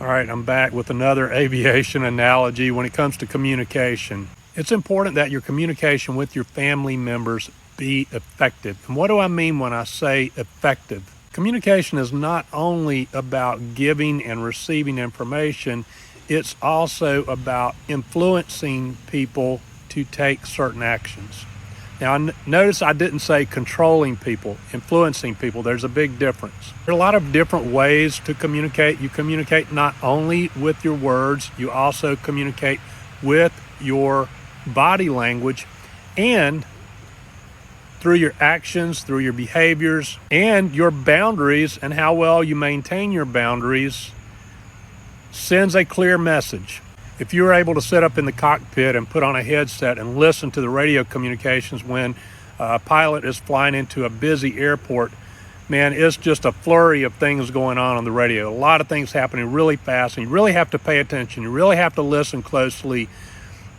All right, I'm back with another aviation analogy when it comes to communication. It's important that your communication with your family members be effective. And what do I mean when I say effective? Communication is not only about giving and receiving information, it's also about influencing people to take certain actions. Now, notice I didn't say controlling people, influencing people. There's a big difference. There are a lot of different ways to communicate. You communicate not only with your words, you also communicate with your body language and through your actions, through your behaviors, and your boundaries, and how well you maintain your boundaries sends a clear message. If you're able to sit up in the cockpit and put on a headset and listen to the radio communications when a pilot is flying into a busy airport, man, it's just a flurry of things going on the radio. A lot of things happening really fast, and you really have to pay attention. You really have to listen closely.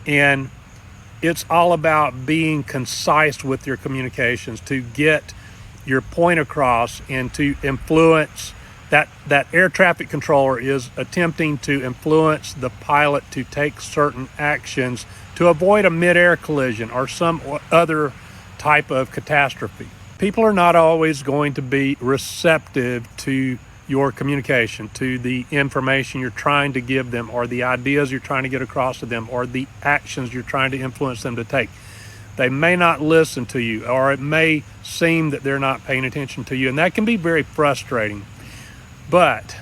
And it's all about being concise with your communications to get your point across and to influence. That air traffic controller is attempting to influence the pilot to take certain actions to avoid a mid-air collision or some other type of catastrophe. People are not always going to be receptive to your communication, to the information you're trying to give them, or the ideas you're trying to get across to them, or the actions you're trying to influence them to take. They may not listen to you, or it may seem that they're not paying attention to you, and that can be very frustrating. But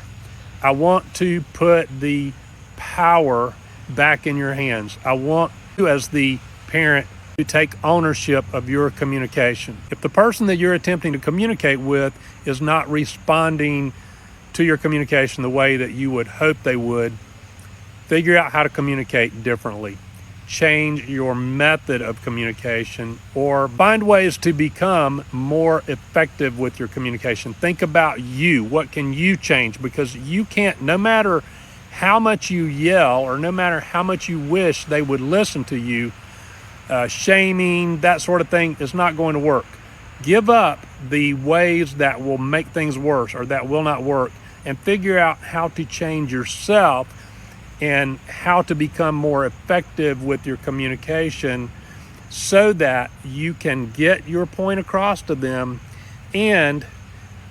I want to put the power back in your hands. I want you, as the parent, to take ownership of your communication. If the person that you're attempting to communicate with is not responding to your communication the way that you would hope they would, figure out how to communicate differently. Change your method of communication, or find ways to become more effective with your communication. Think about you. What can you change? Because you can't, no matter how much you yell or no matter how much you wish they would listen to you, shaming, that sort of thing is not going to work. Give up the ways that will make things worse or that will not work, and figure out how to change yourself and how to become more effective with your communication so that you can get your point across to them and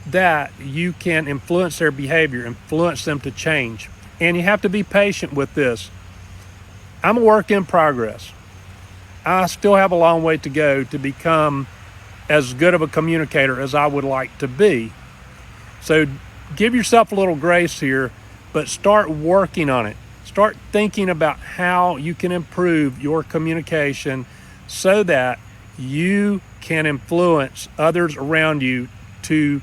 that you can influence their behavior, influence them to change. And you have to be patient with this. I'm a work in progress. I still have a long way to go to become as good of a communicator as I would like to be. So give yourself a little grace here, but start working on it. Start thinking about how you can improve your communication so that you can influence others around you to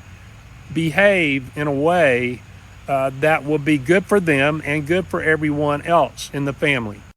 behave in a way that will be good for them and good for everyone else in the family.